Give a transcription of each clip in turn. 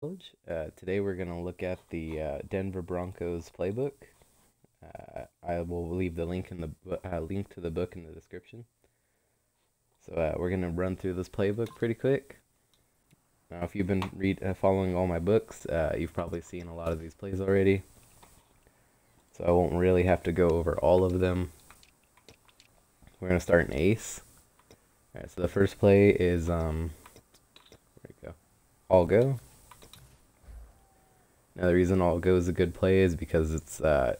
College. Today we're going to look at the Denver Broncos playbook. I will leave the link in the link to the book in the description. So we're going to run through this playbook pretty quick. Now, if you've been following all my books, you've probably seen a lot of these plays already. So I won't really have to go over all of them. We're going to start in ace. All right, so the first play is where we go? All go. Now the reason all go is a good play is because it's a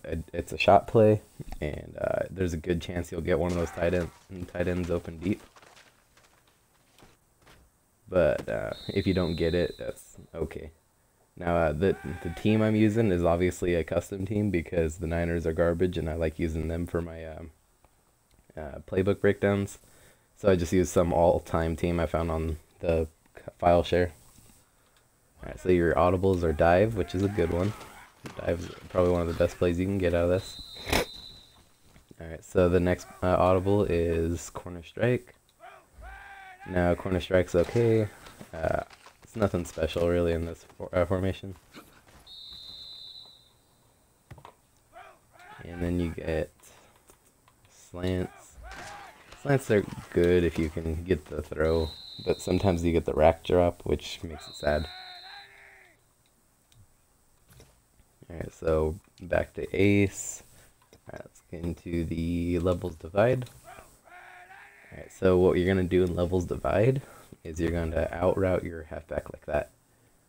shot play, and there's a good chance you'll get one of those tight ends open deep. But if you don't get it, that's okay. Now the team I'm using is obviously a custom team because the Niners are garbage, and I like using them for my playbook breakdowns. So I just use some all-time team I found on the file share. Alright, so your audibles are dive, which is a good one. Dive is probably one of the best plays you can get out of this. Alright, so the next audible is corner strike. Now, corner strike's okay. It's nothing special really in this formation. And then you get slants. Slants are good if you can get the throw, but sometimes you get the rack drop, which makes it sad. Alright, so back to ace. Alright, let's get into the levels divide. Alright, so what you're going to do in levels divide is you're going to out route your halfback like that.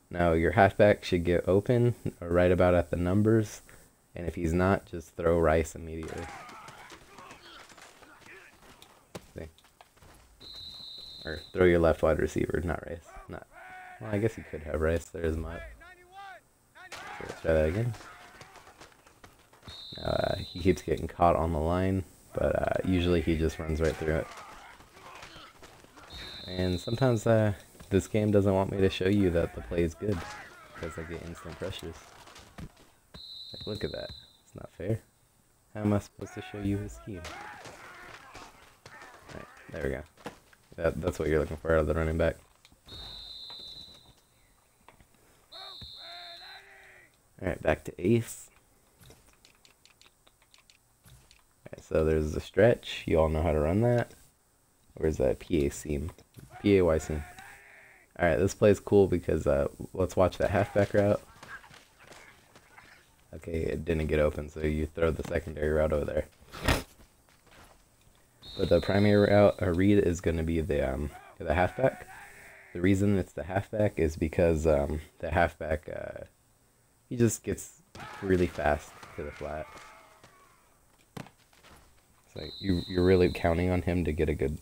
Now your halfback should get open right about at the numbers, and if he's not, just throw Rice immediately. See? Or throw your left wide receiver, not Rice. Not. Well, I guess you could have Rice. There's my. So let's try that again. He keeps getting caught on the line, but usually he just runs right through it. And sometimes this game doesn't want me to show you that the play is good because I get instant pressures. Like, look at that. It's not fair. How am I supposed to show you his scheme? Alright, there we go. That's what you're looking for out of the running back. Alright, back to ace. Alright, so there's the stretch. You all know how to run that. Where's that PA seam? PAY seam. Alright, this play is cool because let's watch that halfback route. Okay, it didn't get open, so you throw the secondary route over there. But the primary route read is going to be the halfback. The reason it's the halfback is because the halfback he just gets really fast to the flat. It's like you're really counting on him to get a good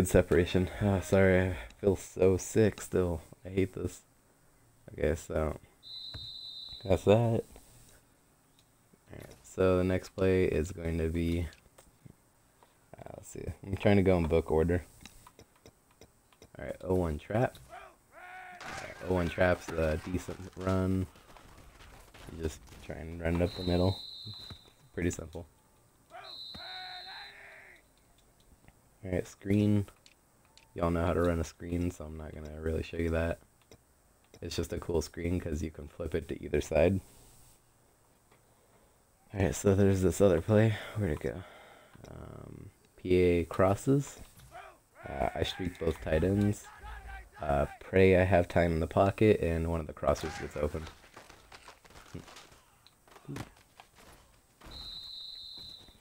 separation. Oh, sorry, I feel so sick still. I hate this. Okay, so that's that. Alright, so the next play is going to be let's see. I'm trying to go in book order. Alright, 0-1 trap. 0-1 trap's a decent run. You just try and run it up the middle. Pretty simple. Alright, screen. Y'all know how to run a screen, so I'm not going to really show you that. It's just a cool screen because you can flip it to either side. Alright, so there's this other play. Where'd it go? PA crosses. I streak both tight ends. Pray I have time in the pocket and one of the crossers gets open.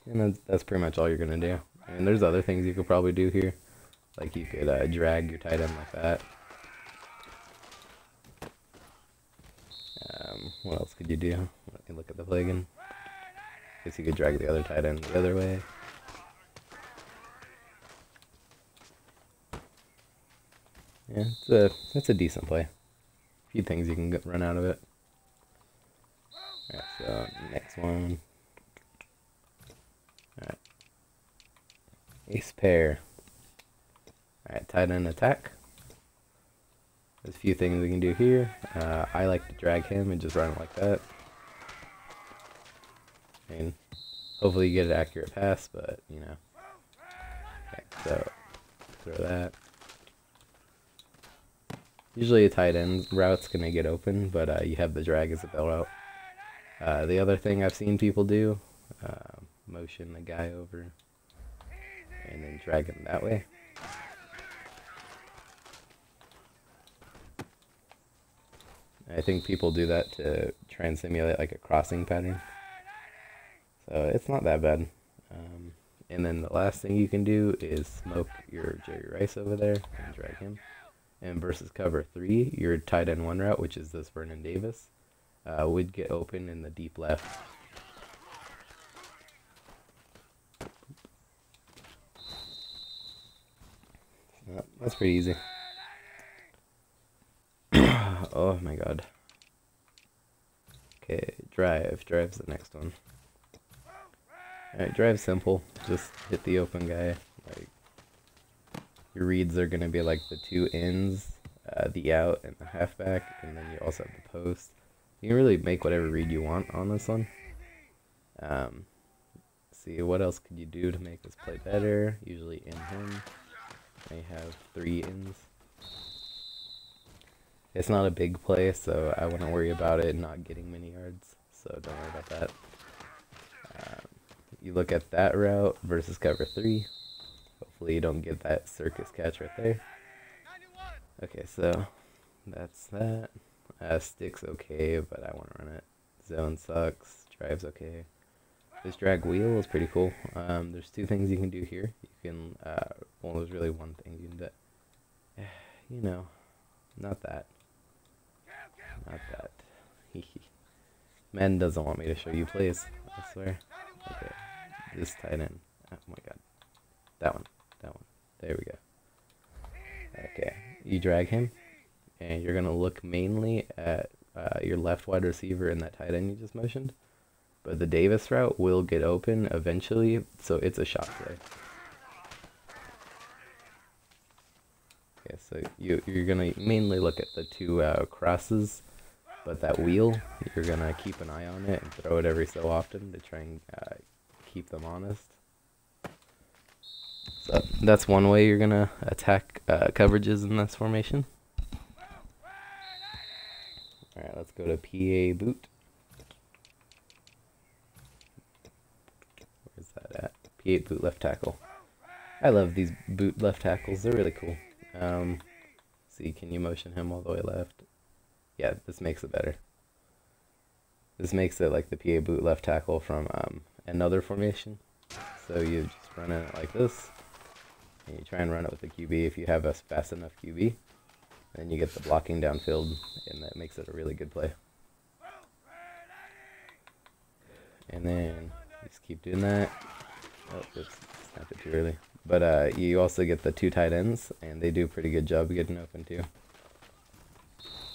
And that's pretty much all you're going to do. And there's other things you could probably do here. Like you could drag your tight end like that. What else could you do? Let me look at the play again. Guess you could drag the other tight end the other way. Yeah, it's a decent play. A few things you can run out of it. Alright, so next one. Alright. Ace pair. Alright, tight end attack. There's a few things we can do here. I like to drag him and just run it like that. And hopefully you get an accurate pass, but you know. Okay, so throw that. Usually a tight end route's gonna get open, but you have the drag as a bailout. The other thing I've seen people do, motion the guy over and then drag him that way. I think people do that to try and simulate like a crossing pattern. So it's not that bad. And then the last thing you can do is smoke your Jerry Rice over there and drag him. And versus cover 3, your tight end 1 route, which is this Vernon Davis, would get open in the deep left. That's pretty easy. Oh my god. Okay, drive. Drive's the next one. Alright, drive's simple. Just hit the open guy. Like, your reads are going to be like the 2 ins, the out, and the halfback, and then you also have the post. You can really make whatever read you want on this one. See, what else could you do to make this play better? Usually in him. I have 3 ins. It's not a big play, so I wouldn't worry about it not getting many yards, so don't worry about that. You look at that route versus cover 3. Hopefully you don't get that circus catch right there. Okay, so that's that. Stick's okay, but I want to run it. Zone sucks. Drive's okay. This drag wheel is pretty cool. There's 2 things you can do here. You can, well, there's really 1 thing you can do. You know, not that. Not that. Madden doesn't want me to show you plays, I swear. Okay, this tight end. Oh my god. That one. That one. There we go. Okay, you drag him, and you're going to look mainly at your left wide receiver and that tight end you just motioned. But the Davis route will get open eventually, so it's a shot play. Okay, so you're going to mainly look at the 2 crosses, but that wheel, you're going to keep an eye on it and throw it every so often to try and keep them honest. So that's one way you're going to attack coverages in this formation. Alright, let's go to PA boot. Where's that at? P8 boot left tackle. I love these boot left tackles. They're really cool. See, can you motion him all the way left? Yeah, this makes it better. This makes it like the PA boot left tackle from another formation. So you just run it like this. And you try and run it with the QB if you have a fast enough QB. Then you get the blocking downfield, and that makes it a really good play. And then just keep doing that. Oh, oops, snapped it too early. But you also get the 2 tight ends, and they do a pretty good job getting open too.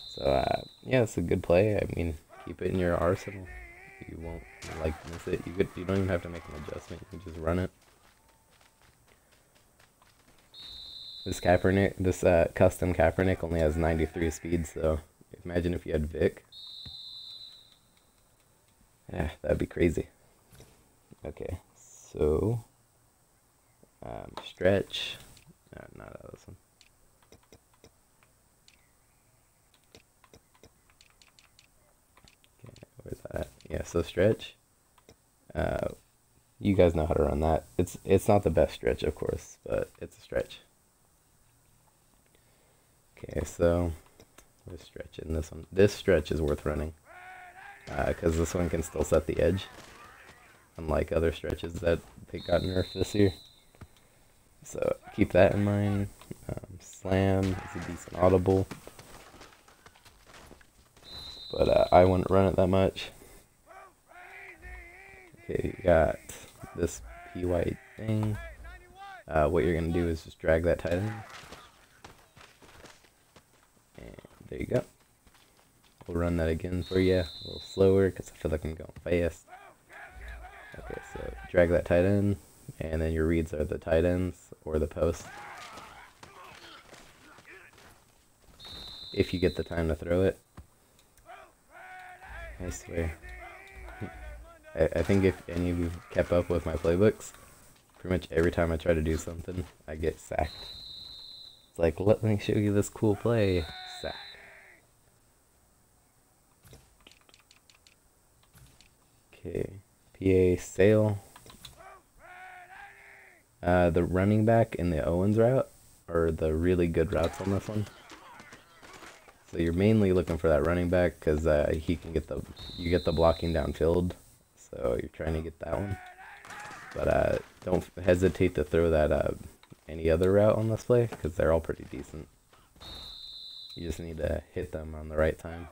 So yeah, it's a good play. I mean, keep it in your arsenal. You won't like miss it. You don't even have to make an adjustment. You can just run it. This Kaepernick, this custom Kaepernick only has 93 speed, so imagine if you had Vic. Yeah, that'd be crazy. Okay, so stretch. Not out of this one. Okay, where's that at? Yeah, so stretch. You guys know how to run that. It's not the best stretch, of course, but it's a stretch. Okay, so let's stretch in this one. This stretch is worth running because this one can still set the edge, unlike other stretches that they got nerfed this year. So keep that in mind. Slam is a decent audible, but I wouldn't run it that much. Okay, you got this P white thing. What you're gonna do is just drag that tight end. There you go. We'll run that again for you, a little slower because I feel like I'm going fast. Okay, so drag that tight end, and then your reads are the tight ends or the post. If you get the time to throw it. I swear. I think if any of you kept up with my playbooks, pretty much every time I try to do something, I get sacked. It's like, let me show you this cool play. Sack. Okay, PA Sale. The running back in the Owens route are the really good routes on this one. So you're mainly looking for that running back because he can get you get the blocking downfield. So you're trying to get that one. But don't hesitate to throw that any other route on this play because they're all pretty decent. You just need to hit them on the right time.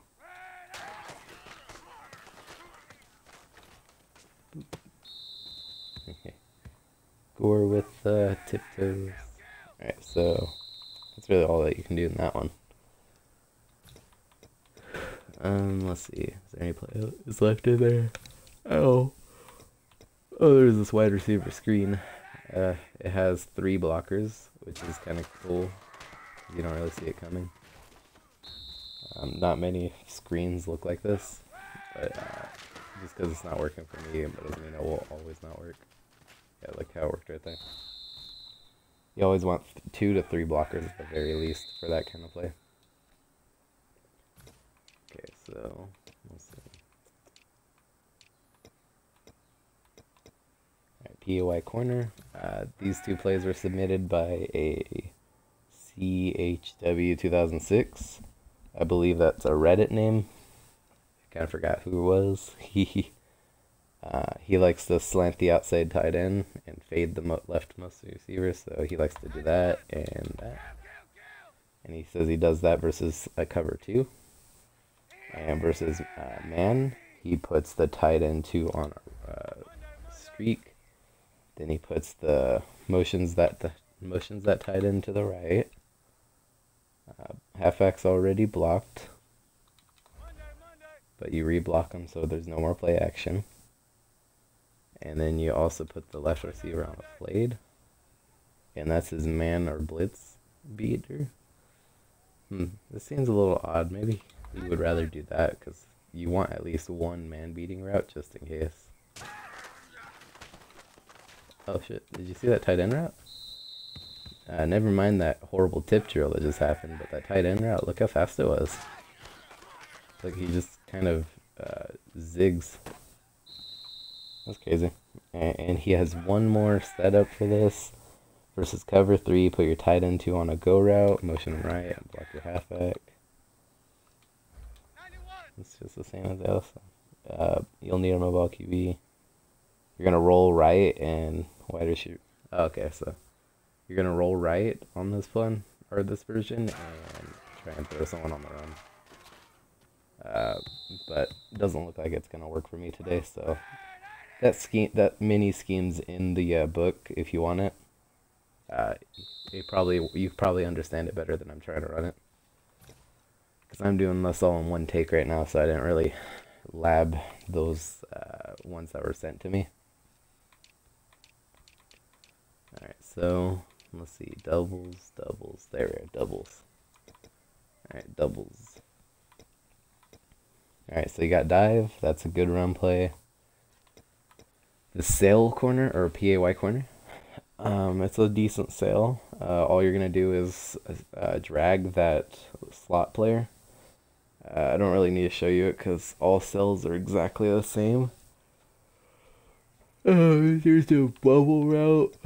Okay. Gore with tiptoes. Alright, so that's really all that you can do in that one. Let's see. Is there any play is left in there? Oh, there's this wide receiver screen. It has 3 blockers, which is kind of cool. You don't really see it coming. Not many screens look like this, but just because it's not working for me, it doesn't mean it will always not work. Yeah, look how it worked right there. You always want 2 to 3 blockers at the very least for that kind of play. Okay, so let's see. Alright, POI corner. These 2 plays were submitted by a CHW 2006. I believe that's a Reddit name. I kind of forgot who it was. He likes to slant the outside tight end and fade the leftmost receiver, so he likes to do that and that. And he says he does that versus a cover 2. And versus man, he puts the tight end 2 on a streak. Then he puts the motions that tight end to the right. Halfback's already blocked, but you reblock him so there's no more play action. And then you also put the left receiver on a flayed, and that's his man or blitz beater. This seems a little odd. Maybe you would rather do that because you want at least 1 man beating route just in case. Oh shit, did you see that tight end route? Never mind that horrible tip drill that just happened, but that tight end route, look how fast it was. Like he just kind of zigs. That's crazy. And he has 1 more setup for this. Versus cover 3, put your tight end 2 on a go route, motion him right, and block your halfback. It's just the same as the other stuff. You'll need a mobile QB. You're going to roll right and wide receiver. Oh, okay, so you're going to roll right on this one, or this version, and try and throw someone on the run. But it doesn't look like it's going to work for me today, so that mini scheme's in the book if you want it. You probably understand it better than I'm trying to run it. Because I'm doing this all in one take right now, so I didn't really lab those ones that were sent to me. Alright, so let's see. Doubles. There we are, doubles. Alright, doubles. Alright, so you got dive. That's a good run play. The sail corner, or PAY corner. It's a decent sail. All you're going to do is drag that slot player. I don't really need to show you it because all sails are exactly the same. There's a bubble route.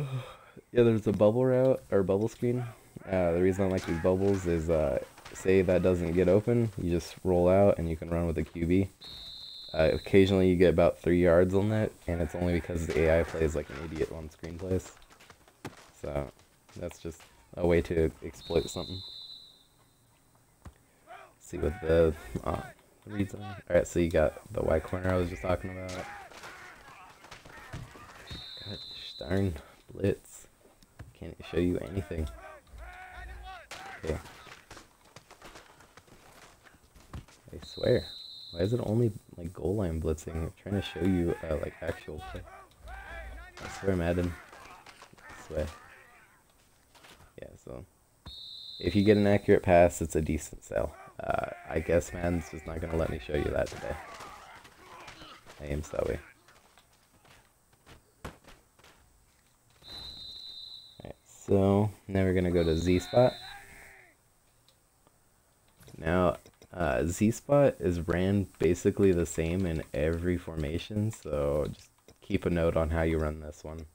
Yeah, there's a bubble route, or bubble screen. The reason I like these bubbles is, say that doesn't get open, you just roll out and you can run with a QB. Occasionally you get about 3 yards on that, and it's only because the AI plays like an idiot on screenplays. So that's just a way to exploit something. Let's see what the reads are. Alright, so you got the Y corner I was just talking about. Gosh darn blitz. Can't show you anything. Okay. I swear. Why is it only like goal line blitzing? I'm trying to show you like actual play. I swear, Madden. I swear. Yeah, so if you get an accurate pass, it's a decent sell. I guess Madden's just not gonna let me show you that today. I am sorry. Alright, so now we're gonna go to Z spot. Now, Z spot is ran basically the same in every formation, so just keep a note on how you run this one.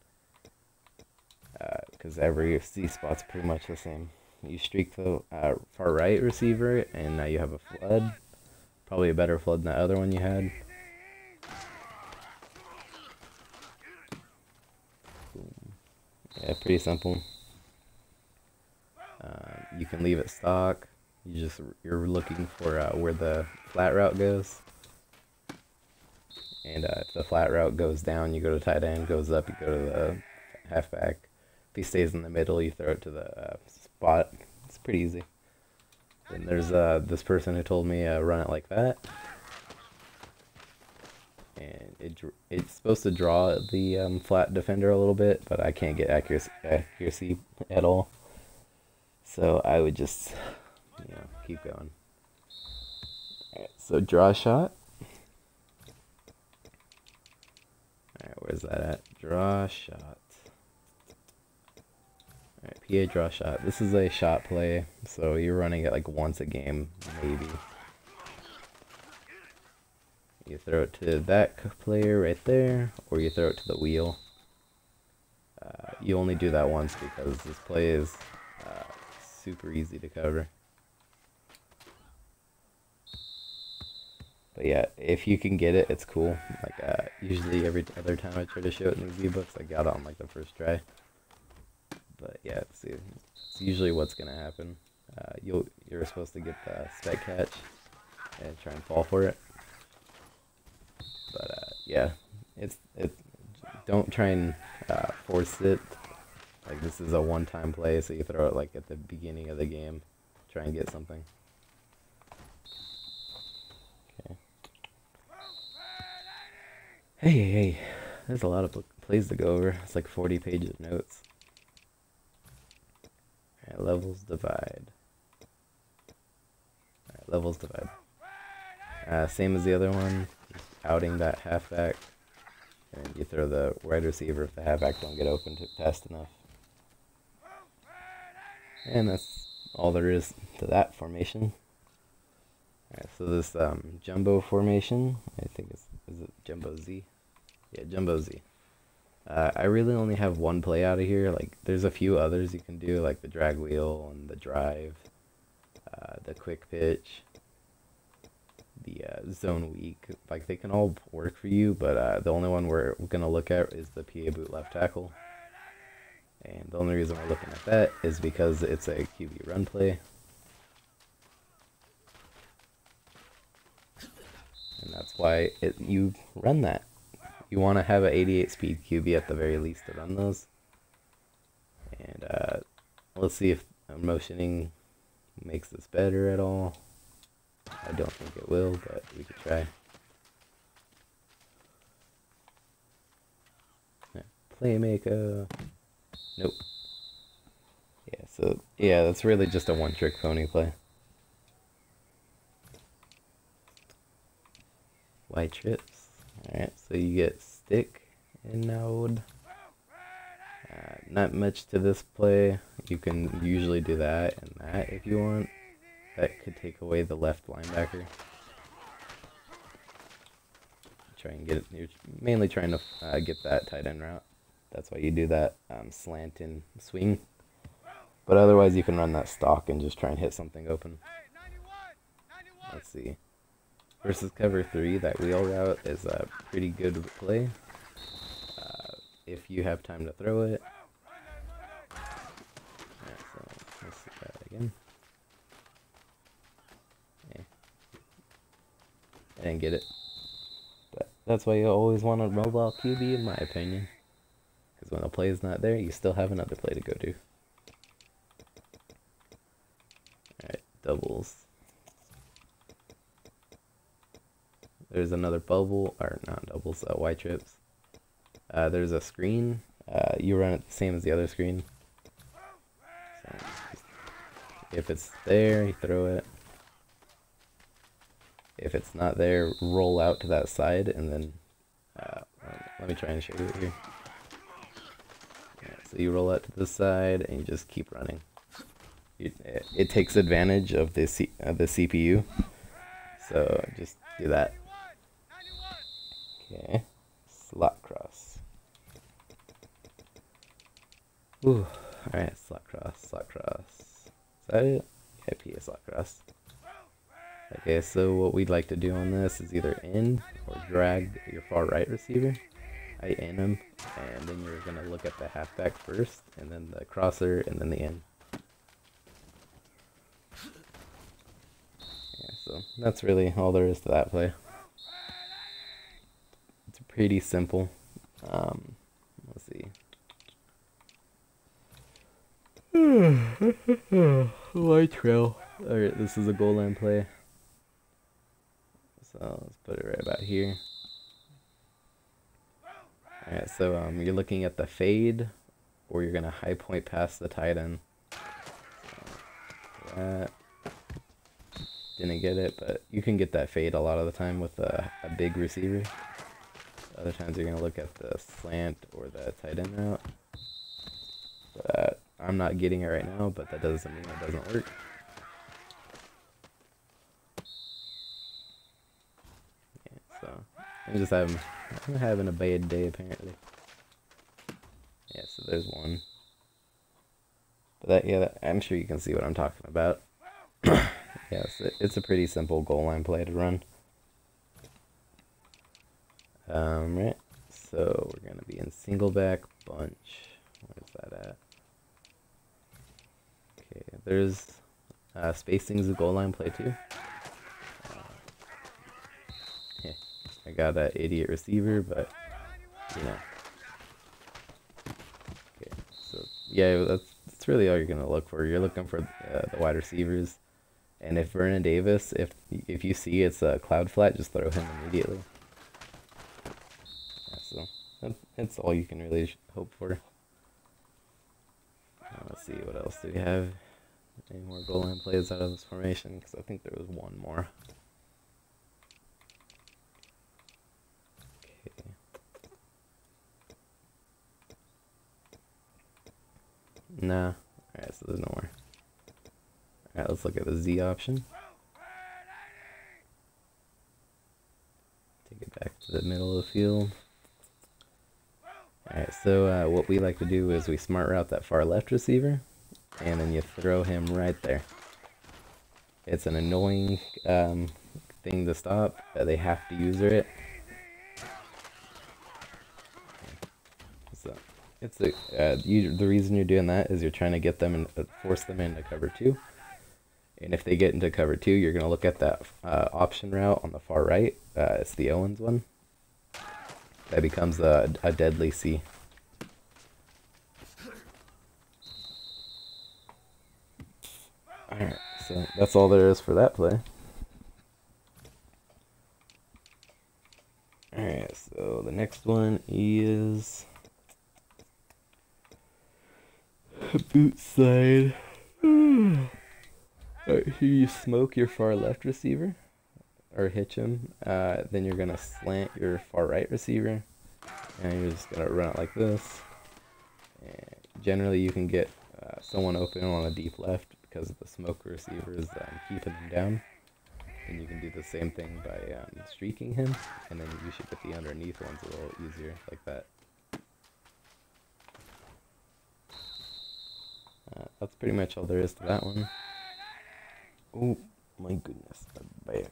Because every Z spot's pretty much the same. You streak the far right receiver, and now you have a flood. Probably a better flood than the other one you had. Boom. Yeah, pretty simple. You can leave it stock. You're looking for where the flat route goes, and if the flat route goes down, you go to tight end. Goes up, you go to the halfback. If he stays in the middle, you throw it to the spot. It's pretty easy. And there's this person who told me run it like that, and it's supposed to draw the flat defender a little bit, but I can't get accuracy at all. So I would just, keep going. Alright, so draw shot. Alright, where's that at? Draw shot. Alright, PA draw shot. This is a shot play, so you're running it like once a game, maybe. You throw it to that player right there, or you throw it to the wheel. You only do that once because this play is super easy to cover. But yeah, if you can get it, it's cool. Like usually every other time I try to show it in these ebooks, I got it on like the first try. But yeah, it's usually what's gonna happen. You're supposed to get the spec catch and try and fall for it. But yeah, don't try and force it. Like this is a one-time play, so you throw it like at the beginning of the game, try and get something. Okay. Hey, there's a lot of plays to go over. It's like 40 pages of notes. Alright, levels divide. Alright, levels divide. Same as the other one, just outing that halfback, and you throw the wide receiver if the halfback don't get open fast enough. And that's all there is to that formation. Alright, so this jumbo formation, I think is it Jumbo Z? Yeah, Jumbo Z. I really only have one play out of here. Like, there's a few others you can do, like the drag wheel and the drive, the quick pitch, the zone weak. Like, they can all work for you, but the only one we're gonna look at is the PA boot left tackle. And the only reason we're looking at that is because it's a QB run play. And that's why you run that. You want to have an 88 speed QB at the very least to run those. And let's see if motioning makes this better at all. I don't think it will, but we could try. Yeah. Playmaker. Nope. Yeah, so, yeah, that's really just a one-trick pony play. White trips. Alright, so you get stick and node. Not much to this play. You can usually do that and that if you want. That could take away the left linebacker. Try and get it. You're mainly trying to get that tight end route. That's why you do that slant and swing. But otherwise you can run that stock and just try and hit something open. Let's see. Versus cover 3, that wheel route is a pretty good play. If you have time to throw it. Alright, so let's see that again. Okay. I didn't get it. But that's why you always want a mobile QB in my opinion. Because when a play is not there, you still have another play to go to. Alright, doubles. There's another bubble, or not doubles, white trips. There's a screen. You run it the same as the other screen. So if it's there, you throw it. If it's not there, roll out to that side, and then let me try and show you it here. So you roll out to this side, and you just keep running. It takes advantage of the CPU. So just do that. Okay, slot cross. Ooh, alright, slot cross, slot cross. Is that it? Yeah, PA slot cross. Okay, so what we'd like to do on this is either in or drag your far right receiver. I in him, and then you're gonna look at the halfback first, and then the crosser, and then the in. Yeah, so that's really all there is to that play. It's pretty simple. Let's see. Light trail. Alright, this is a goal line play. So let's put it right about here. Alright, so you're looking at the fade, or you're gonna high point past the tight end. So that didn't get it, but you can get that fade a lot of the time with a big receiver. Other times you're gonna look at the slant or the tight end route. But I'm not getting it right now, but that doesn't mean it doesn't work. Yeah, so I'm having a bad day apparently. Yeah, so there's one. But I'm sure you can see what I'm talking about. Yes, it's a pretty simple goal line play to run. Right. So we're gonna be in single back bunch. Where's that at? Okay, there's spacing's a goal line play too. Yeah, I got an idiot receiver, but you know. Okay, so yeah, that's really all you're gonna look for. You're looking for the wide receivers, and if Vernon Davis, if you see it's a cloud flat, just throw him immediately. Yeah, so that's all you can really hope for. Let's see, what else do we have? Any more goal line plays out of this formation? Because I think there was one more. Okay. Nah. Alright, so there's no more. Alright, let's look at the Z option. Take it back to the middle of the field. Alright, so what we like to do is we smart route that far left receiver, and then you throw him right there. It's an annoying thing to stop. They have to user it. So the reason you're doing that is you're trying to get them and force them into cover 2. And if they get into cover 2, you're gonna look at that option route on the far right. It's the Owens one. That becomes a deadly C. Alright, so that's all there is for that play. Alright, so the next one is boot slide. Alright, here you smoke your far left receiver, or hitch him. Then you're gonna slant your far right receiver, and you're just gonna run it like this. And generally, you can get someone open on a deep left because the smoke receiver is keeping them down. And you can do the same thing by streaking him, and then you should get the underneath ones a little easier, like that. That's pretty much all there is to that one. Oh my goodness, my back.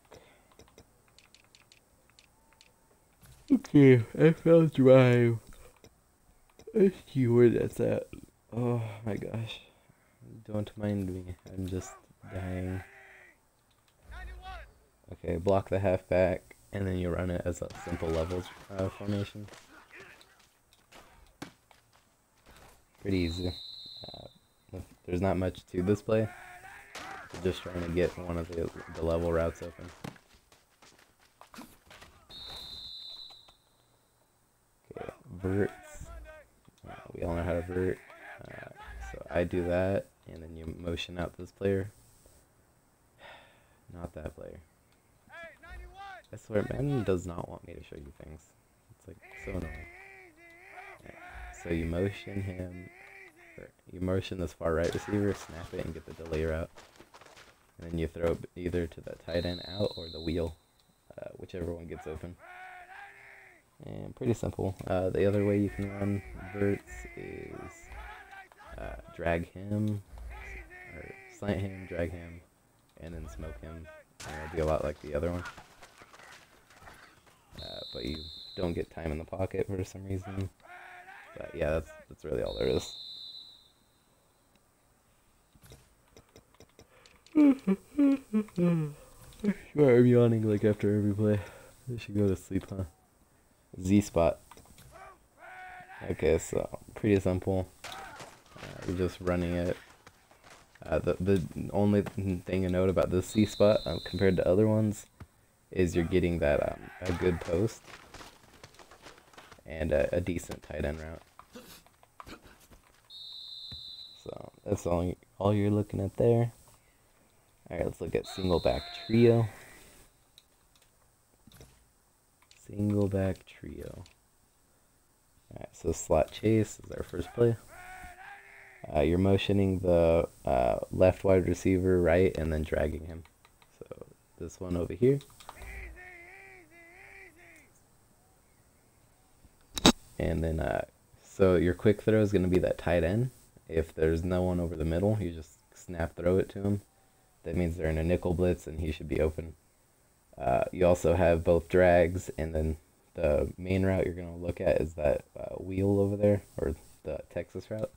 Okay, FL Drive. Let's see where that's at. Oh my gosh. Don't mind me, I'm just dying. Okay, block the halfback, and then you run it as a simple levels formation. Pretty easy. There's not much to this play. We're just trying to get one of the level routes open. Okay, verts. We all know how to vert. So I do that, and then you motion out this player. Not that player. I swear, Madden does not want me to show you things. It's like so annoying. Right. So you motion him, or you motion this far right receiver, snap it, and get the delay route. and then you throw it either to the tight end out or the wheel, whichever one gets open. And pretty simple. The other way you can run verts is drag him, or slant him, drag him, and then smoke him. And it'll be a lot like the other one. But you don't get time in the pocket for some reason. But yeah, that's really all there is. Sure, I'm yawning like after every play. I should go to sleep, huh? Z spot. Okay, so pretty simple. You're just running it. The only thing to note about this C spot compared to other ones is you're getting that a good post and a decent tight end route. So that's all you're looking at there. Alright, let's look at single back trio. Single back trio. Alright, so slot chase is our first play. You're motioning the left wide receiver right and then dragging him. So this one over here. And then, so your quick throw is going to be that tight end. If there's no one over the middle, you just snap throw it to him. That means they're in a nickel blitz and he should be open. You also have both drags, and then the main route you're going to look at is that wheel over there, or the Texas route.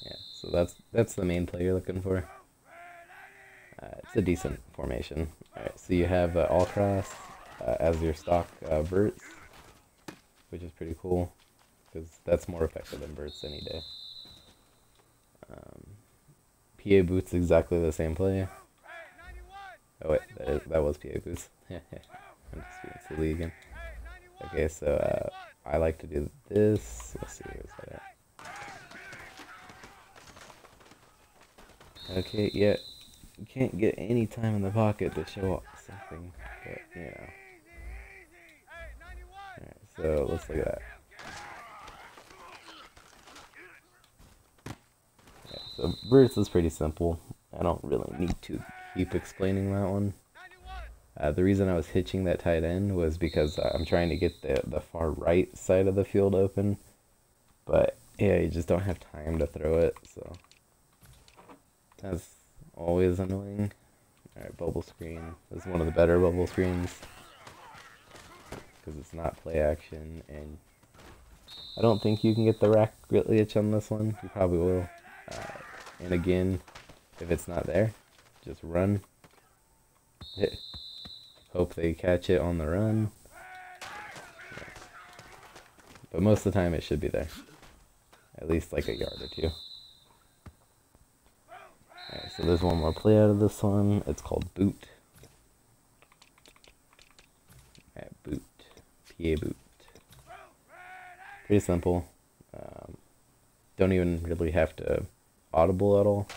Yeah, so that's the main play you're looking for. It's a decent formation. Alright, so you have all cross as your stock verts, which is pretty cool, because that's more effective than verts any day. PA boots exactly the same play. Oh wait, that was PA boots. I'm just being silly again. Okay, so I like to do this. Let's see, where's that at? Okay, yeah. You can't get any time in the pocket to show off something, but you know. Alright, so let's look at that. Yeah, so verts is pretty simple. I don't really need to keep explaining that one. The reason I was hitching that tight end was because I'm trying to get the far right side of the field open, but yeah, you just don't have time to throw it, so that's always annoying. Alright, bubble screen. This is one of the better bubble screens because it's not play action, and I don't think you can get the rack glitch on this one. You probably will. And again, if it's not there, just run. Hope they catch it on the run. Yeah. But most of the time it should be there. At least like a yard or two. Alright, so there's one more play out of this one. It's called boot. Alright, boot. PA boot. Pretty simple. Don't even really have to audible at all.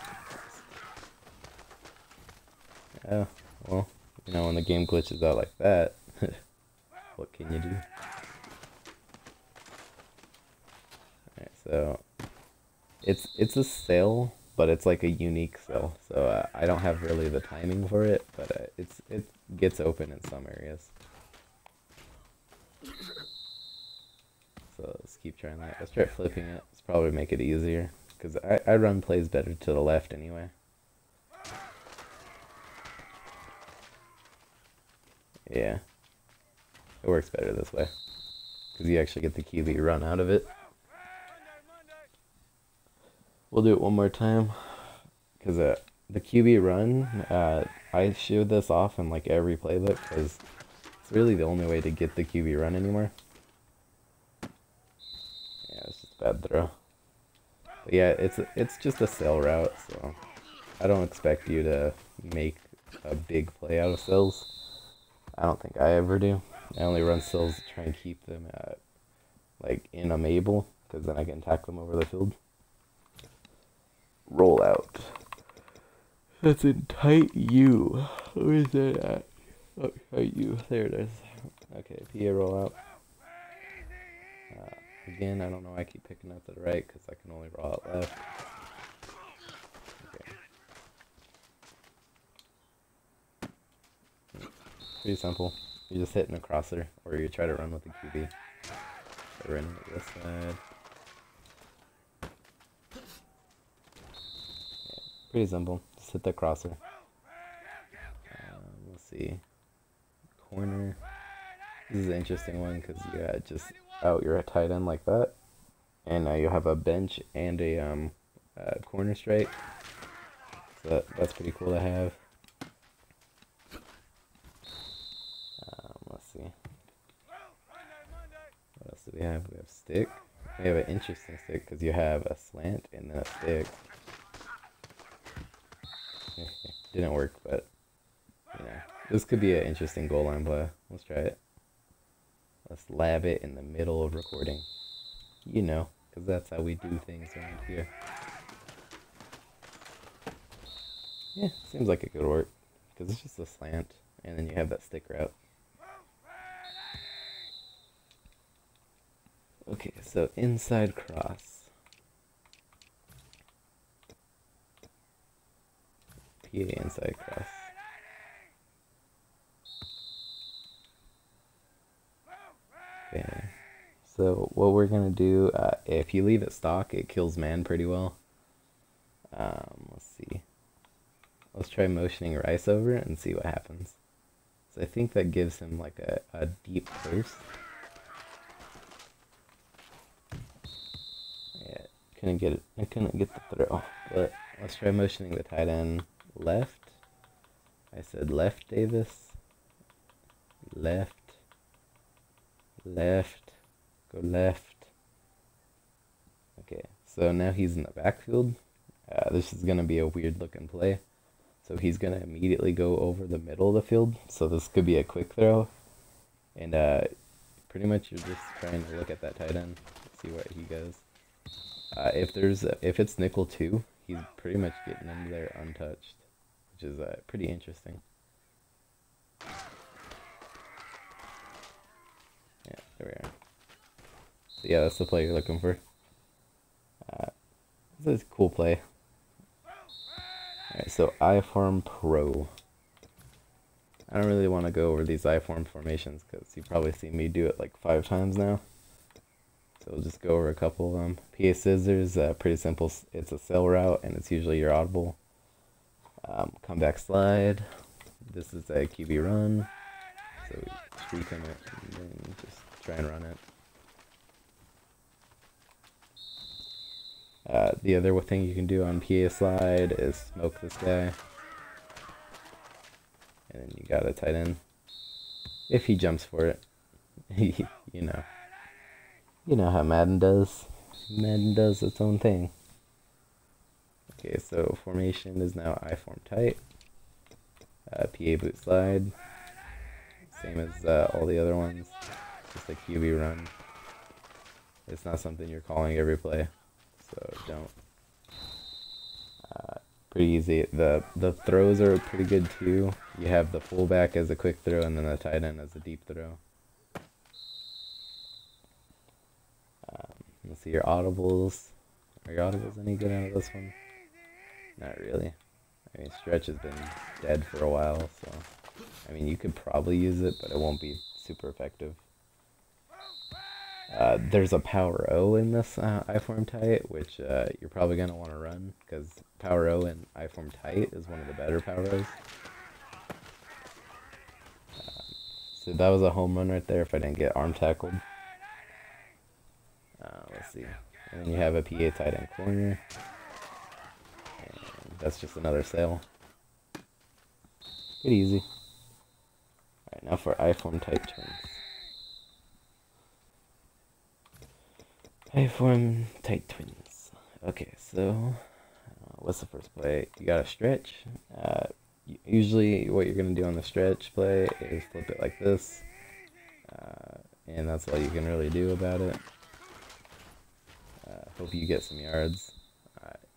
Yeah, well, you know, when the game glitches out like that, what can you do? Alright, so it's a sail, but it's like a unique sail. So I don't have really the timing for it, but it gets open in some areas. So let's keep trying that. Let's try flipping it. Let's probably make it easier, because I run plays better to the left anyway. Yeah, it works better this way, because you actually get the QB run out of it. We'll do it one more time, because the QB run, I showed this off in like every playbook, because it's really the only way to get the QB run anymore. Yeah, it's just a bad throw. But yeah, it's just a sail route, so I don't expect you to make a big play out of sails. I don't think I ever do. I only run sails to try and keep them at, like, in a Mabel, because then I can tack them over the field. Roll out. That's in tight U. Where is that at? Oh, tight U. There it is. Okay, PA roll out. Again, I don't know why I keep picking up to the right, because I can only roll out left. Okay. Pretty simple. You're just hitting a crosser, or you try to run with the QB. So running to this side. Yeah, pretty simple. Just hit the crosser. Let's see. Corner. This is an interesting one because you just out your tight end like that, and now you have a bench and a corner straight. So that's pretty cool to have. Let's see. What else do we have? We have stick. We have an interesting stick because you have a slant and then a stick. Didn't work, but you know, this could be an interesting goal line play. Let's try it. Let's lab it in the middle of recording. You know, because that's how we do things around here. Yeah, seems like it could work. Because it's just a slant, and then you have that stick route. Okay, so inside cross. PA inside cross. Okay, so what we're gonna do, if you leave it stock, it kills man pretty well. Let's see. Let's try motioning Rice over it and see what happens. So I think that gives him like a deep post. Yeah, couldn't get it. I couldn't get the throw. But let's try motioning the tight end left. I said left, Davis. Left. Left. Go left. Okay, so now he's in the backfield. This is going to be a weird looking play. So he's going to immediately go over the middle of the field. So this could be a quick throw. And pretty much you're just trying to look at that tight end, see what he goes. If it's nickel 2, he's pretty much getting into there untouched, which is pretty interesting. Yeah, there we are. So yeah, that's the play you're looking for. This is a cool play. Alright, so I-form pro. I don't really want to go over these I-form formations because you've probably seen me do it like 5 times now. So we'll just go over a couple of them. PA scissors, pretty simple. It's a sail route and it's usually your audible. Comeback slide. This is a QB run. So we streak him it and then just try and run it. The other thing you can do on PA slide is smoke this guy. And then you got a tight end. If he jumps for it. You know. You know how Madden does. Madden does its own thing. Okay, so formation is now I-form tight. PA boot slide. Same as all the other ones. Just a QB run. It's not something you're calling every play. So don't. Pretty easy. The throws are pretty good too. You have the fullback as a quick throw and then the tight end as a deep throw. Let's see your audibles. Are your audibles any good out of this one? Not really. I mean, stretch has been dead for a while, so I mean you could probably use it, but it won't be super effective. There's a power O in this I-form tight, which you're probably going to want to run, because power O in I-form tight is one of the better power O's. So that was a home run right there if I didn't get arm tackled. Let's see. And then you have a PA tight end corner. And that's just another sail. Pretty easy. Alright, now for I-form tight twins. I-form tight twins. Okay, so what's the first play? You gotta stretch. Usually what you're gonna do on the stretch play is flip it like this. And that's all you can really do about it. Hope you get some yards.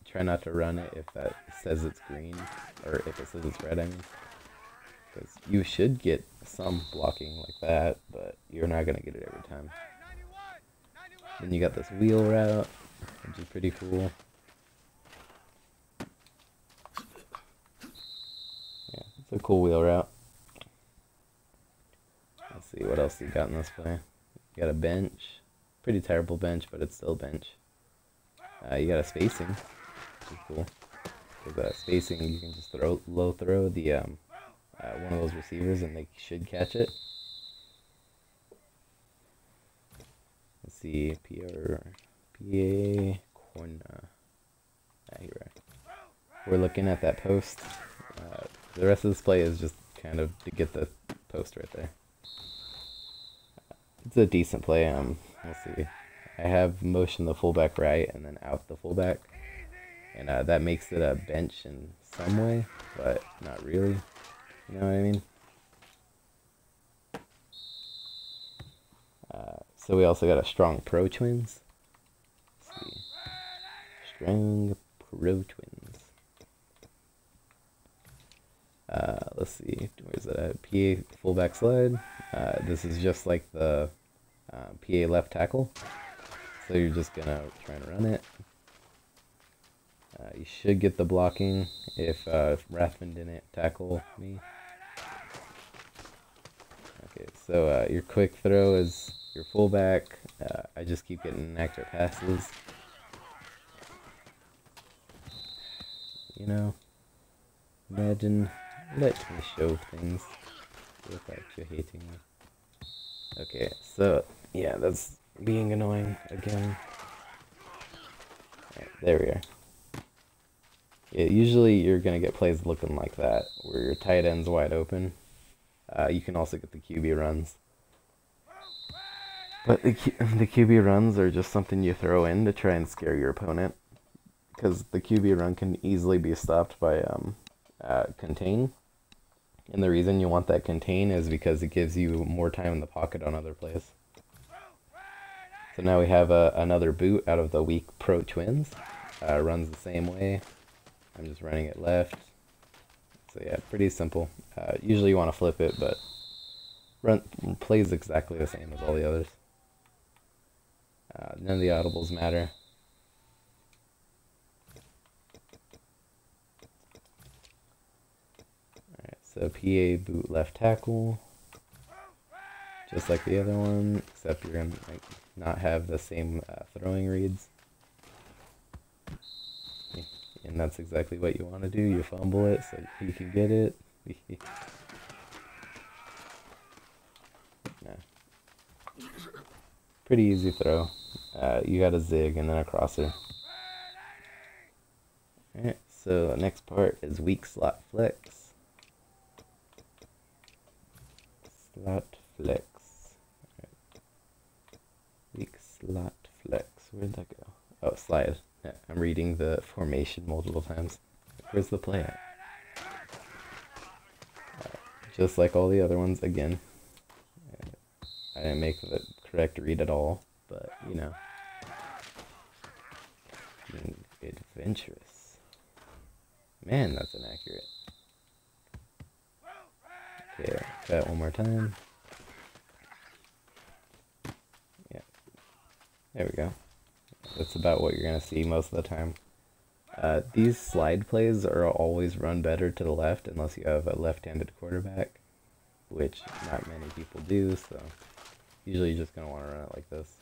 Try not to run it if that says it's green, or if it says it's red, I mean. Because you should get some blocking like that, but you're not going to get it every time. Then you got this wheel route, which is pretty cool. Yeah, it's a cool wheel route. Let's see what else you got in this play. You got a bench. Pretty terrible bench, but it's still a bench. You got a spacing, which is cool. With spacing, you can just low throw the one of those receivers, and they should catch it. Let's see, PA corner. You're right. We're looking at that post. The rest of this play is just kind of to get the post right there. It's a decent play. Let's see. I have motion the fullback right and then out the fullback, and that makes it a bench in some way, but not really. You know what I mean? So we also got a strong pro twins. Let's see. Strong pro twins. Let's see. Where's that at? PA fullback slide. This is just like the PA left tackle. So you're just gonna try and run it. You should get the blocking if Rathman didn't tackle me. Okay, so your quick throw is your fullback. I just keep getting inaccurate passes. You know, Madden, let me show things without you hating me. Okay, so yeah, that's being annoying again. Right, there we are. Yeah, usually you're gonna get plays looking like that, where your tight end's wide open. You can also get the QB runs. But the QB runs are just something you throw in to try and scare your opponent, because the QB run can easily be stopped by contain. And the reason you want that contain is because it gives you more time in the pocket on other plays. So now we have another boot out of the weak pro twins. Runs the same way. I'm just running it left. So yeah, pretty simple. Usually you want to flip it, but plays exactly the same as all the others. None of the audibles matter. Alright, so PA boot left tackle. Just like the other one, except you're going to not have the same throwing reads. And that's exactly what you want to do. You fumble it so you can get it. Nah. Pretty easy throw. You got a zig and then a crosser. Alright, so the next part is weak slot flex. Slot flex. Right. Weak slot flex. Where'd that go? Oh, slide. Yeah, I'm reading the formation multiple times. Where's the play at? Just like all the other ones, again. I didn't make the correct read at all, but, you know. Being adventurous. Man, that's inaccurate. Okay, try it one more time. Yeah. There we go. That's about what you're going to see most of the time. These slide plays are always run better to the left unless you have a left-handed quarterback, which not many people do, so usually you're just going to want to run it like this.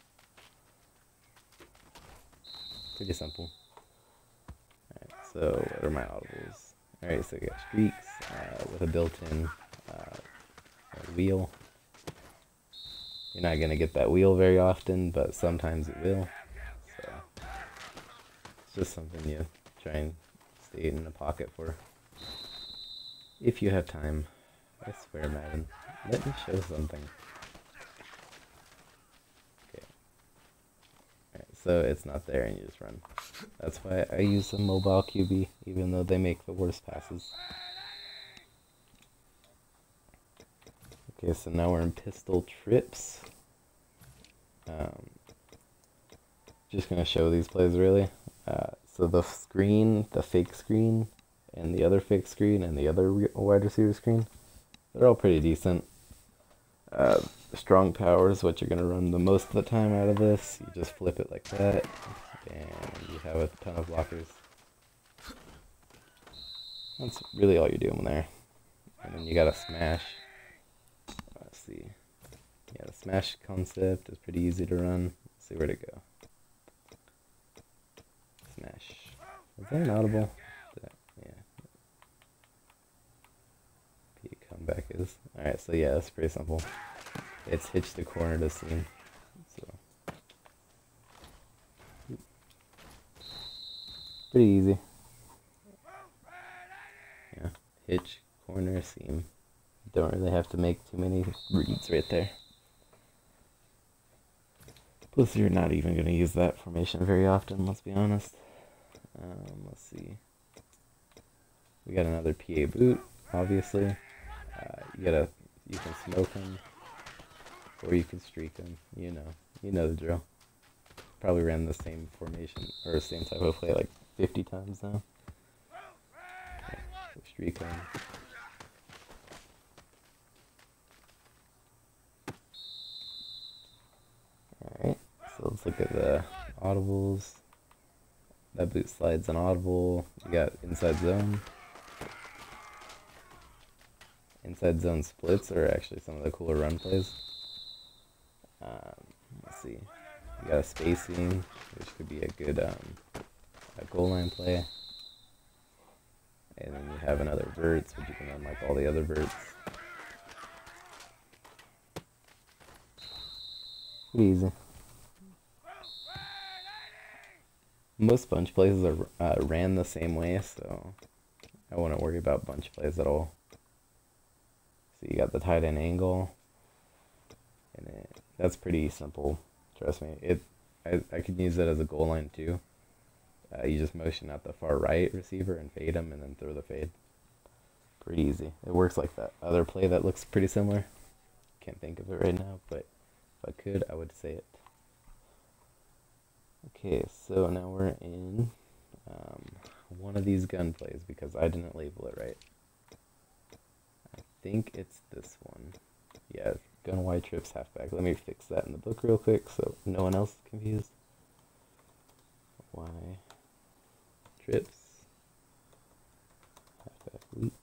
Pretty simple. Alright, so what are my audibles? Alright, so you got streaks with a built-in wheel. You're not going to get that wheel very often, but sometimes it will. So it's just something you try and stay in the pocket for. If you have time. I swear, Madden. Let me show something. Okay. Alright, so it's not there and you just run. That's why I use a mobile QB, even though they make the worst passes. Okay, so now we're in pistol trips. Just gonna show these plays really. So the screen, the fake screen, and the other fake screen, and the other wide receiver screen, they're all pretty decent. strong power is what you're going to run the most of the time out of this. You just flip it like that, and you have a ton of blockers. That's really all you're doing there. And then you got to smash. Let's see. Yeah, the smash concept is pretty easy to run. Let's see where to go. Smash. Is that an audible? Yeah. P comeback is. Alright, so yeah, that's pretty simple. It's hitch the corner to seam. So pretty easy. Yeah. Hitch, corner, seam. Don't really have to make too many reads right there. Plus, you're not even going to use that formation very often, let's be honest. Let's see. We got another PA boot, obviously. You can smoke them, or you can streak them. You know the drill. Probably ran the same formation or same type of play like 50 times now. Yeah, so streak them. Alright, so let's look at the audibles. That boot slide's an audible. You got inside zone. Inside zone splits are actually some of the cooler run plays. Let's see. You got a spacing, which could be a good a goal line play. And then you have another verts, which you can run like all the other verts. Pretty easy. Most bunch plays are ran the same way, so I wouldn't worry about bunch plays at all. So you got the tight end angle, and that's pretty simple. Trust me, I could use it as a goal line too. You just motion out the far right receiver and fade him, and then throw the fade. Pretty easy. It works like that other play that looks pretty similar. Can't think of it right now, but if I could, I would say it. Okay, so now we're in one of these gun plays because I didn't label it right. I think it's this one. Yeah, gun Y trips halfback. Let me fix that in the book real quick so no one else is confused. Y trips halfback weak.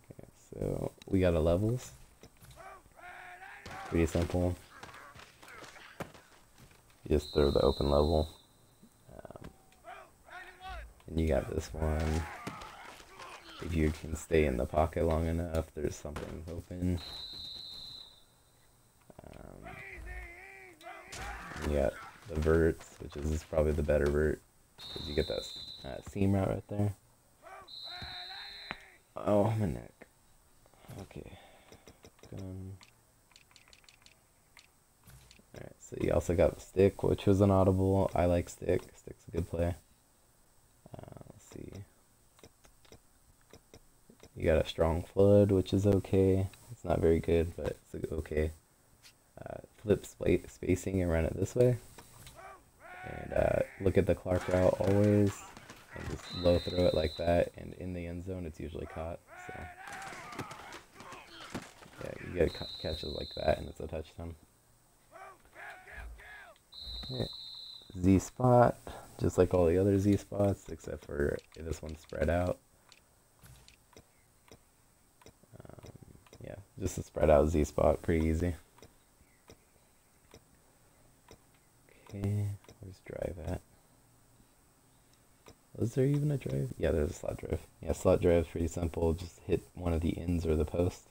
Okay, so we got a levels. Pretty simple. You just throw the open level. And you got this one. If you can stay in the pocket long enough, there's something open. You got the verts, which is probably the better vert, because you get that seam route right there. Oh, my neck. Okay. Alright, so you also got the stick, which was an audible. I like stick. Stick's a good play. Let's see. You got a strong flood, which is okay. It's not very good, but it's okay. Flip spacing and run it this way. And look at the Clark route always. And just low throw it like that. And in the end zone, it's usually caught. So yeah, you get catches like that, and it's a touchdown. Yeah. Z spot, just like all the other Z spots, except for this one's spread out. Yeah, just a spread out Z spot, pretty easy. Okay, where's drive at? Was there even a drive? Yeah, there's a slot drive. Yeah, slot drive is pretty simple. Just hit one of the ends or the post.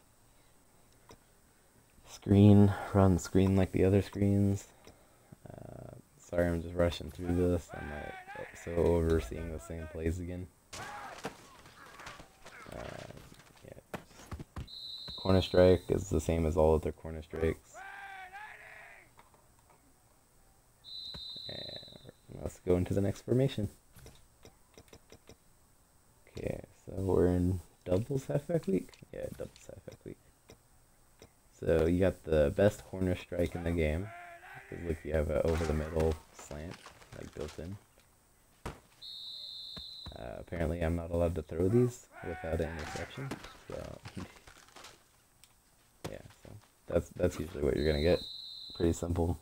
Screen, run screen like the other screens. Sorry, I'm just rushing through this. I'm so overseeing the same plays again. Yeah, corner strike is the same as all other corner strikes. And let's go into the next formation. Okay, so we're in doubles halfback week? Yeah, doubles halfback week. So you got the best corner strike in the game. Look, you have an over the middle slant, like built in. Apparently I'm not allowed to throw these without an interception, so that's usually what you're gonna get. Pretty simple.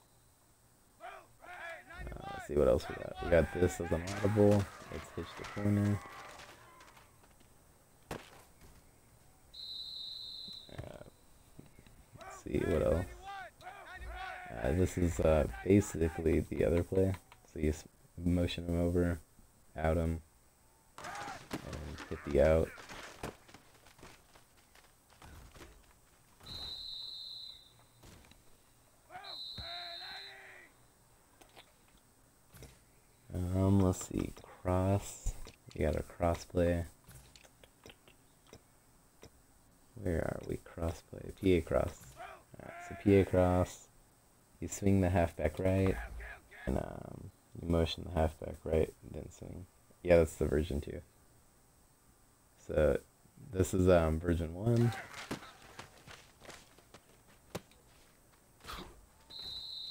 Let's see what else we got. We got this as an audible. Let's hitch the corner. Let's see what else. This is basically the other play. So you motion him over, out him, and hit the out. Let's see, cross. You got a cross play. Where are we? Cross play, PA cross. So PA cross. You swing the halfback right, and you motion the halfback right, and then swing. Yeah, that's the version 2. So this is version 1.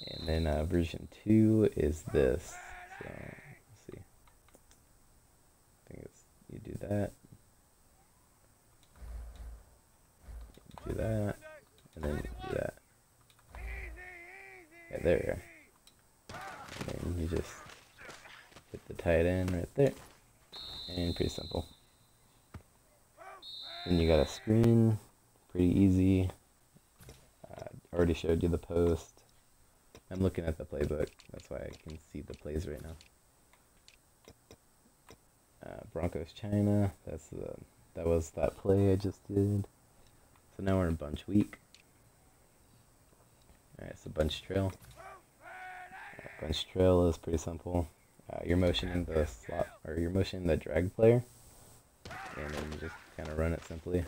And then version 2 is this. So let's see. I think it's you do that. You do that, and then you do that. Yeah, there you are. And then you just hit the tight end right there. And pretty simple. Then you got a screen. Pretty easy. Already showed you the post. I'm looking at the playbook. That's why I can see the plays right now. Broncos China. That was that play I just did. So now we're in bunch week. Alright, so bunch trail. Bunch trail is pretty simple. You're motioning the slot, or you're motioning the drag player, and then you just kind of run it simply.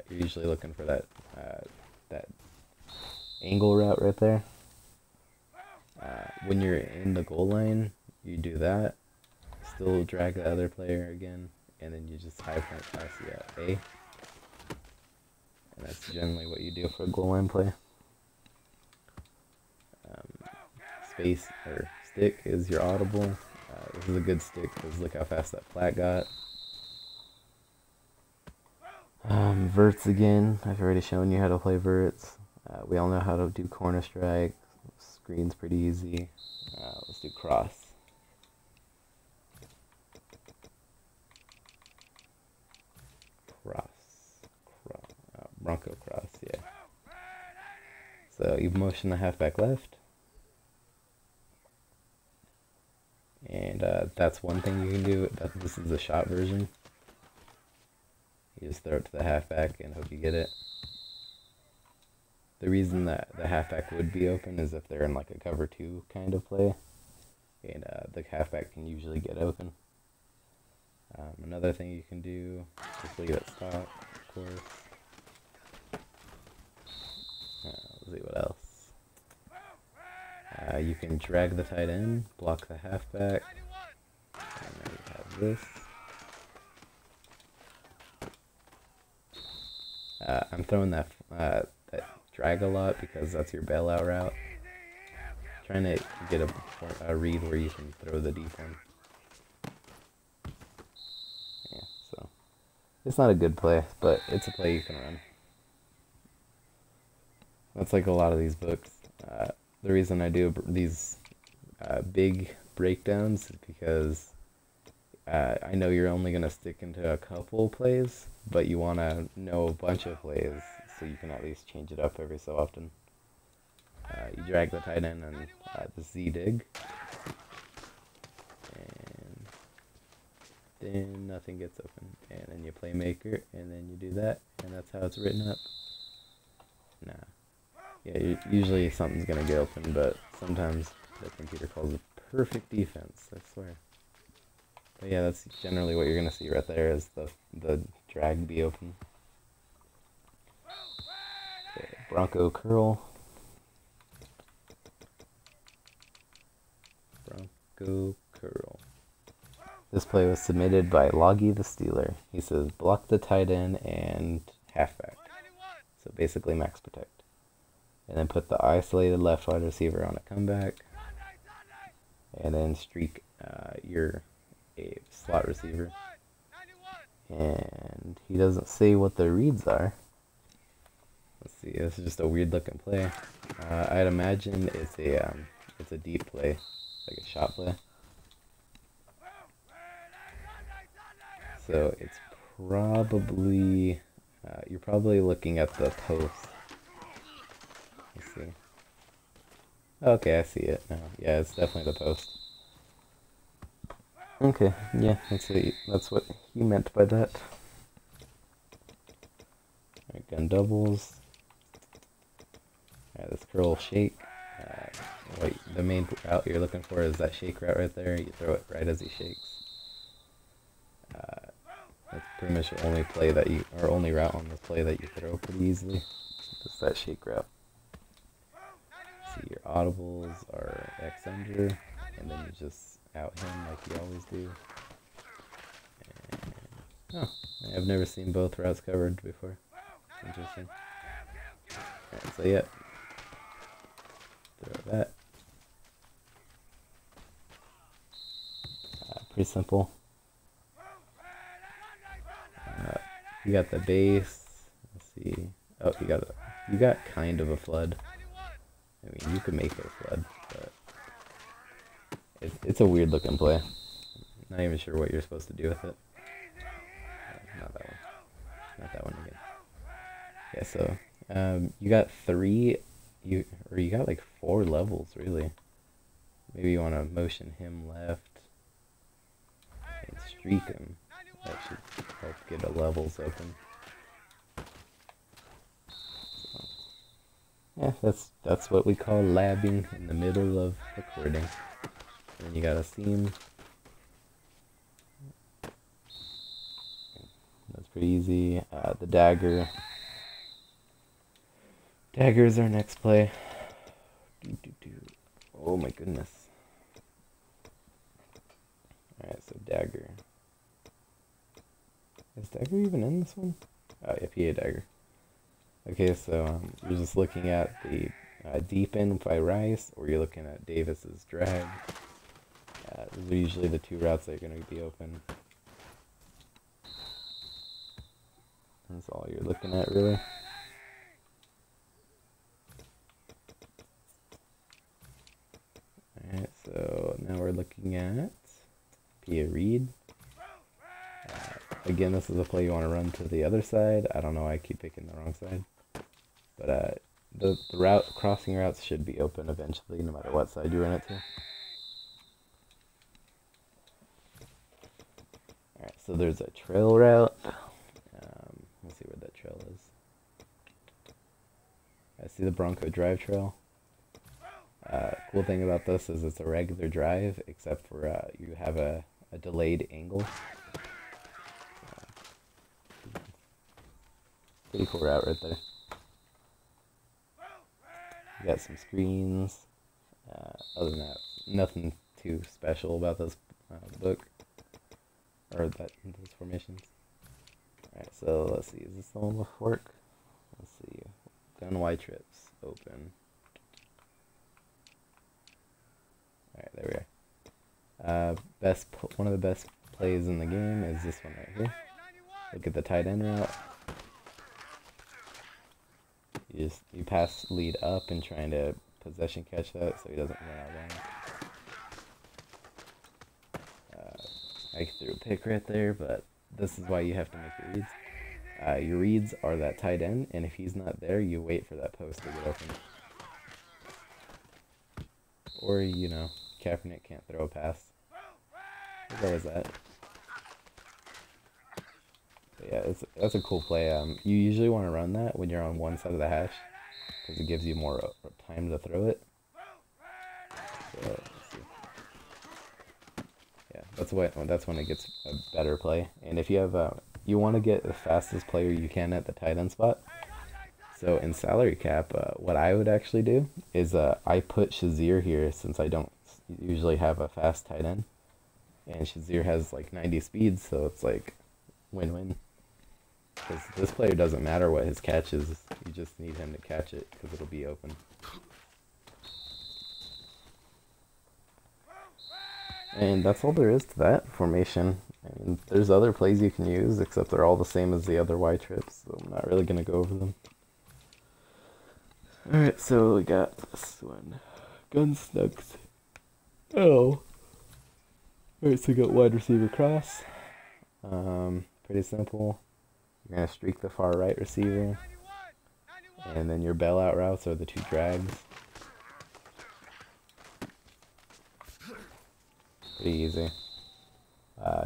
You're usually looking for that that angle route right there. When you're in the goal line, you do that. Still drag the other player again, and then you just high point pass the A. And that's generally what you do for a goal line play. Space or stick is your audible. This is a good stick because look how fast that flat got. Verts again. I've already shown you how to play verts. We all know how to do corner strike. Screen's pretty easy. Let's do cross. Bronco cross, yeah. So you motion the halfback left. And that's one thing you can do. This is the shot version. You just throw it to the halfback and hope you get it. The reason that the halfback would be open is if they're in like a cover 2 kind of play. And the halfback can usually get open. Another thing you can do, just leave it stock, of course. Let's see what else. You can drag the tight end, block the halfback, and then you have this. I'm throwing that drag a lot because that's your bailout route. Trying to get a read where you can throw the deep one. Yeah, so it's not a good play, but it's a play you can run. That's like a lot of these books. The reason I do these big breakdowns is because I know you're only going to stick into a couple plays, but you want to know a bunch of plays so you can at least change it up every so often. You drag the tight end and the Z dig, and then nothing gets open, and then you play maker, and then you do that, and that's how it's written up. Nah. Yeah, usually something's gonna get open, but sometimes the computer calls it perfect defense, I swear. But yeah, that's generally what you're gonna see right there is the drag be open. Okay, Bronco curl. Bronco curl. This play was submitted by Loggy the Steeler. He says block the tight end and halfback. So basically max protect. And then put the isolated left wide receiver on a comeback. And then streak your slot receiver. And he doesn't say what the reads are. Let's see. This is just a weird looking play. I'd imagine it's a deep play, like a shot play. So it's probably you're probably looking at the post. Let's see. Okay, I see it now. Yeah, it's definitely the post. Okay, yeah, that's what he meant by that. Alright, gun doubles. Alright, this curl shake. The main route you're looking for is that shake route right there. You throw it right as he shakes. That's pretty much the only play that only route on the play that you throw pretty easily. Just that shake route. See, your audibles are X under, and then you just out him like you always do. And, oh, I've never seen both routes covered before. Interesting. Alright, so yeah. Throw that. Pretty simple. You got the base. Let's see. Oh, you got kind of a flood. I mean, you could make it a flood, but it's a weird looking play. Not even sure what you're supposed to do with it. Not that one. Not that one again. Yeah, so you got you got like 4 levels really. Maybe you want to motion him left and streak him. That should help get the levels open. So, yeah, that's what we call labbing in the middle of recording. And then you got a seam. That's pretty easy. The dagger. Dagger is our next play. Oh my goodness. Alright, so dagger. Is dagger even in this one? Oh yeah, PA dagger. Okay, so you're just looking at the deep end by Rice, or you're looking at Davis's drag. Those are usually the 2 routes that are going to be open. That's all you're looking at, really. Alright, so now we're looking at Pia Reed. Again, this is a play you want to run to the other side. I don't know why I keep picking the wrong side. But the crossing routes should be open eventually, no matter what side you run it to. Alright, so there's a trail route. Let's see where that trail is. I see the Bronco drive trail. Cool thing about this is it's a regular drive, except for you have a delayed angle. Pretty cool route right there. You got some screens. Other than that, nothing too special about this book. Or those formations. Alright, so let's see. Is this the one with fork? Let's see. Gun Y trips. Open. Alright, there we are. One of the best plays in the game is this one right here. Look at the tight end route. You pass lead up and trying to possession catch that so he doesn't run out of bounds. I threw a pick right there, but this is why you have to make your reads. Your reads are that tight end, and if he's not there, you wait for that post to get open. Or, you know, Kaepernick can't throw a pass. What was that? But yeah, that's a cool play. You usually want to run that when you're on one side of the hash, because it gives you more time to throw it. So, let's see. Yeah, that's when it gets a better play. And if you have you want to get the fastest player you can at the tight end spot. So in salary cap, what I would actually do is I put Shazier here since I don't usually have a fast tight end, and Shazier has like 90 speed, so it's like win-win. Because this player doesn't matter what his catch is, you just need him to catch it because it'll be open. And that's all there is to that formation. I mean, there's other plays you can use, except they're all the same as the other Y trips, so I'm not really going to go over them. Alright, so we got this one. Gun snugs. Oh. Alright, so we got wide receiver cross. Pretty simple. You're going to streak the far right receiver. And then your bailout routes are the two drags. Pretty easy.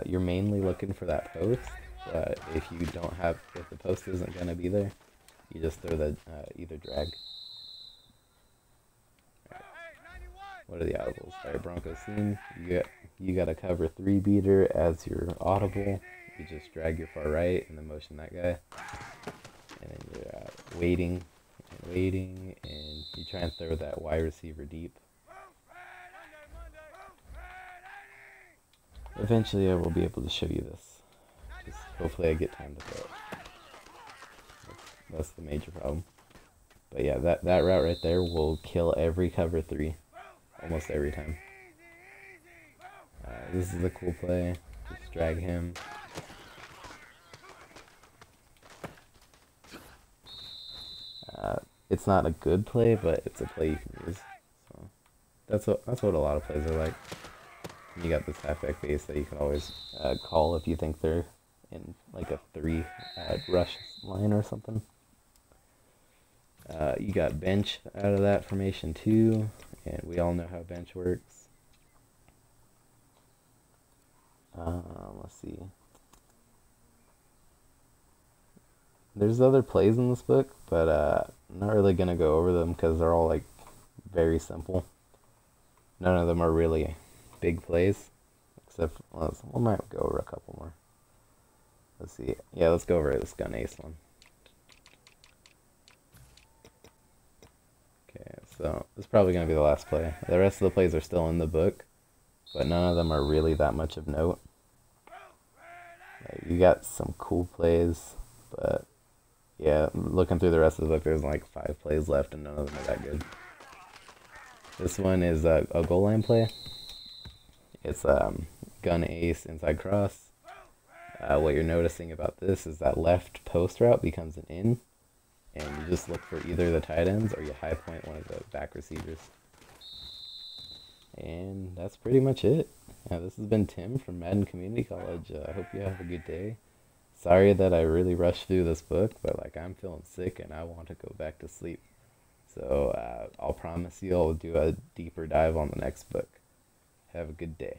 You're mainly looking for that post, but if you don't have, if the post isn't going to be there, you just throw the either drag. Right. What are the audibles? Fire Bronco scene. You got a cover 3 beater as your audible. You just drag your far right and then motion that guy. And then you're waiting and waiting, and you try and throw that wide receiver deep. Eventually I will be able to show you this. Just hopefully I get time to throw it. That's the major problem. But yeah, that route right there will kill every cover 3. Almost every time. This is a cool play. Just drag him. It's not a good play, but it's a play you can use. So that's what a lot of plays are like. You got this halfback base that you can always call if you think they're in like a 3 rush line or something. You got bench out of that formation too, and we all know how bench works. Let's see. There's other plays in this book, but I'm not really gonna go over them because they're all like very simple. None of them are really big plays, except for, we might go over a couple more. Let's see. Yeah, let's go over this gun ace one. Okay, so this is probably gonna be the last play. The rest of the plays are still in the book, but none of them are really that much of note. You got some cool plays, but yeah, looking through the rest of the book, there's like 5 plays left, and none of them are that good. This one is a goal line play. It's gun ace inside cross. What you're noticing about this is that left post route becomes an in, and you just look for either the tight ends or you high point one of the back receivers. And that's pretty much it. This has been Tim from Madden Community College. I hope you have a good day. Sorry that I really rushed through this book, but like I'm feeling sick and I want to go back to sleep. So I'll promise you I'll do a deeper dive on the next book. Have a good day.